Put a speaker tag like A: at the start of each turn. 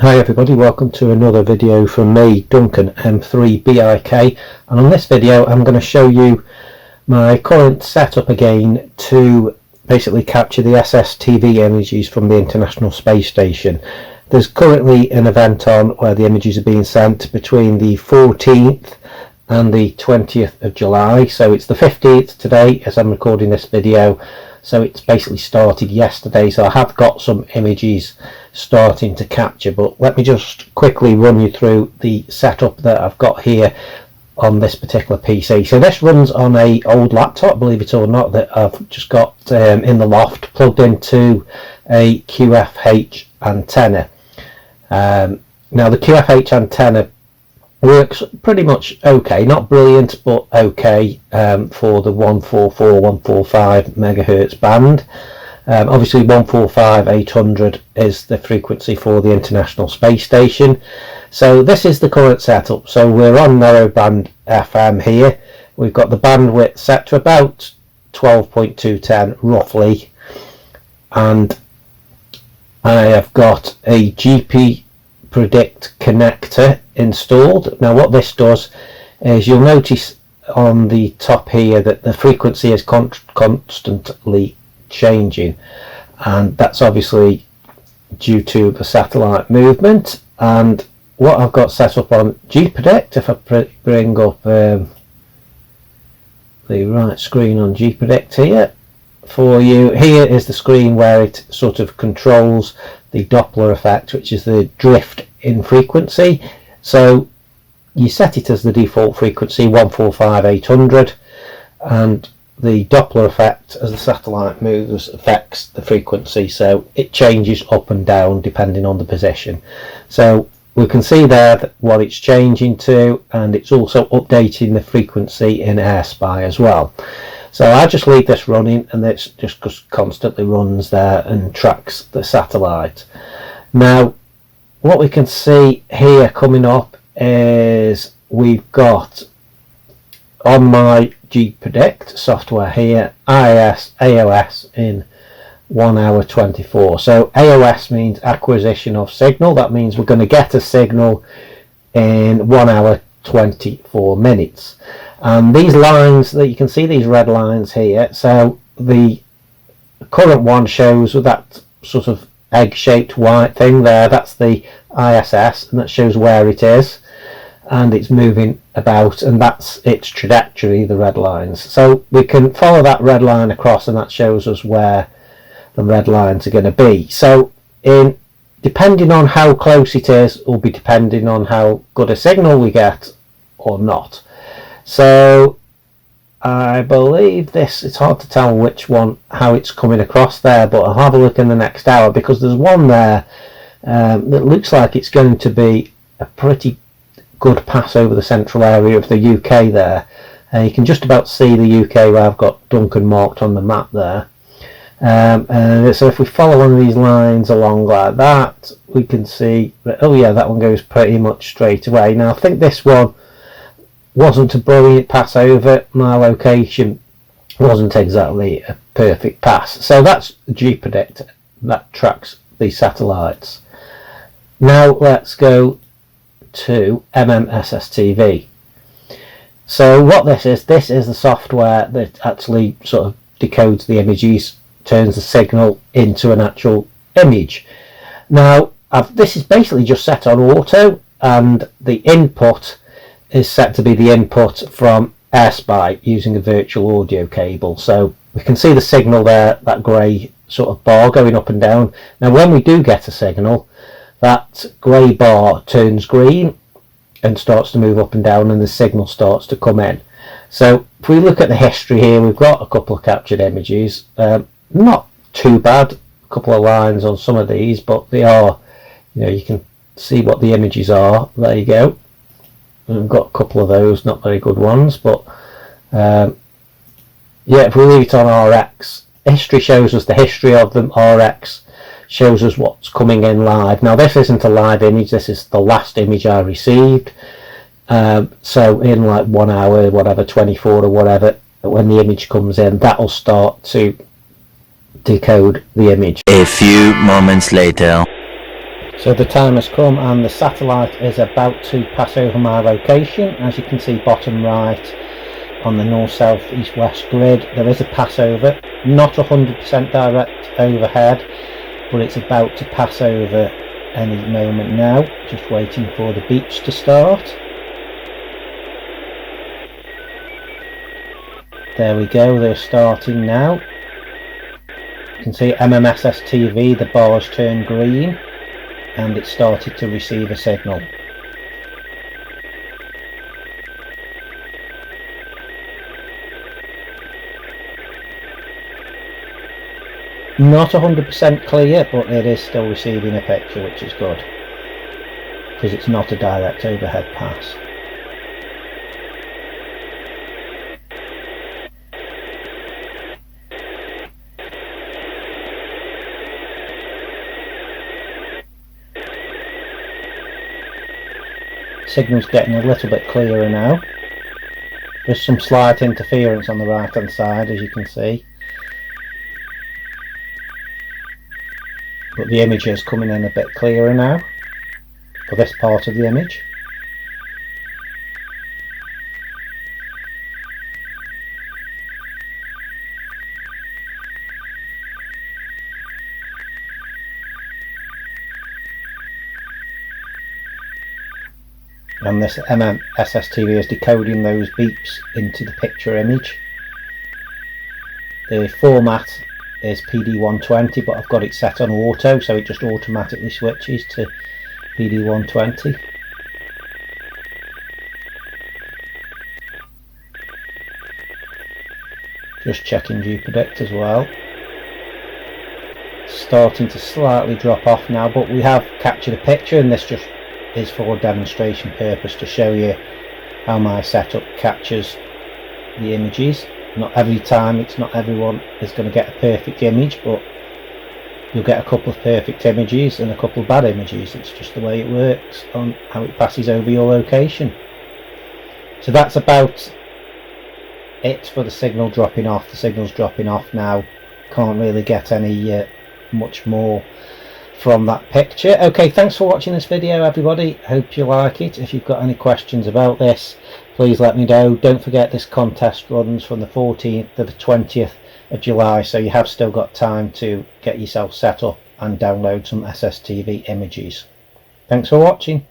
A: Hi everybody, welcome to another video from me, Duncan M3BIK, and on this video I'm going to show you my current setup again to basically capture the SSTV images from the International Space Station. There's currently an event on where the images are being sent between the 14th and the 20th of July, so it's the 15th today as I'm recording this video. So it's basically started yesterday, so I have got some images starting to capture, but let me just quickly run you through the setup that I've got here on this particular PC. So this runs on a old laptop, believe it or not, that I've just got in the loft, plugged into a QFH antenna. Now the QFH antenna works pretty much okay, not brilliant but okay, for the 144-145 megahertz band. Obviously 145-800 is the frequency for the International Space Station. So this is the current setup. So we're on narrowband FM here. We've got the bandwidth set to about 12.210 roughly, and I have got a GP Predict connector installed. Now what this does is you'll notice on the top here that the frequency is constantly changing, and that's obviously due to the satellite movement. And what I've got set up on GPredict, if I bring up the right screen on GPredict here for you, here is the screen where it sort of controls the Doppler effect, which is the drift in frequency. So you set it as the default frequency 145-800, and the Doppler effect as the satellite moves affects the frequency, so it changes up and down depending on the position. So we can see there that what it's changing to, and it's also updating the frequency in AirSpy as well. So I just leave this running, and it just constantly runs there and tracks the satellite. Now what we can see here coming up is we've got on my GPredict software here AOS in 1 hour 24. So AOS means acquisition of signal. That means we're going to get a signal in 1 hour 24 minutes. And these lines that you can see, these red lines here, so the current one shows with that sort of egg-shaped white thing there, that's the ISS, and that shows where it is, and it's moving about, and that's its trajectory, the red lines. So we can follow that red line across, and that shows us where the red lines are going to be. So depending on how close it is will be depending on how good a signal we get or not. So I believe it's hard to tell which one, how it's coming across there, but I'll have a look in the next hour, because there's one there that looks like it's going to be a pretty good pass over the central area of the UK there. You can just about see the UK where I've got Duncan marked on the map there. And so if we follow one of these lines along like that, we can see that, oh yeah, that one goes pretty much straight away. Now I think this one wasn't a brilliant pass over. My location wasn't exactly a perfect pass. So that's GPredict, that tracks the satellites. Now let's go to SSTV. So what this is the software that actually sort of decodes the images, turns the signal into an actual image. Now this is basically just set on auto, and the input is set to be the input from AirSpy using a virtual audio cable. So we can see the signal there, that grey sort of bar going up and down. Now when we do get a signal, that grey bar turns green and starts to move up and down, and the signal starts to come in. So if we look at the history here, we've got a couple of captured images, not too bad, a couple of lines on some of these, but they are, you can see what the images are. There you go. We've got a couple of those, not very good ones, but yeah, if we leave it on RX, history shows us the history of them, RX shows us what's coming in live. Now this isn't a live image, this is the last image I received. So in like 1 hour, whatever, 24 or whatever, when the image comes in, that'll start to decode the image.
B: A few moments later.
A: So the time has come and the satellite is about to pass over my location. As you can see, bottom right on the north, south, east, west grid, there is a passover. Not 100% direct overhead, but it's about to pass over any moment now. Just waiting for the beeps to start. There we go, they're starting now. You can see MHz TV, the bars turn green, and it started to receive a signal. Not 100% clear, but it is still receiving a picture, which is good, because it's not a direct overhead pass. Signal's getting a little bit clearer now. There's some slight interference on the right hand side, as you can see, but the image is coming in a bit clearer now for this part of the image. And this SSTV is decoding those beeps into the picture image. The format is PD120, but I've got it set on auto, so it just automatically switches to PD120. Just checking Predict as well. Starting to slightly drop off now, but we have captured a picture, and this just is for demonstration purpose to show you how my setup captures the images. Not every time, it's not everyone is going to get a perfect image, but you'll get a couple of perfect images and a couple of bad images. It's just the way it works on how it passes over your location. So that's about it for the signal dropping off. The signal's dropping off now. Can't really get any much more from that picture. Okay, thanks for watching this video, everybody. Hope you like it. If you've got any questions about this, please let me know. Don't forget, this contest runs from the 14th to the 20th of July, so you have still got time to get yourself set up and download some SSTV images. Thanks for watching.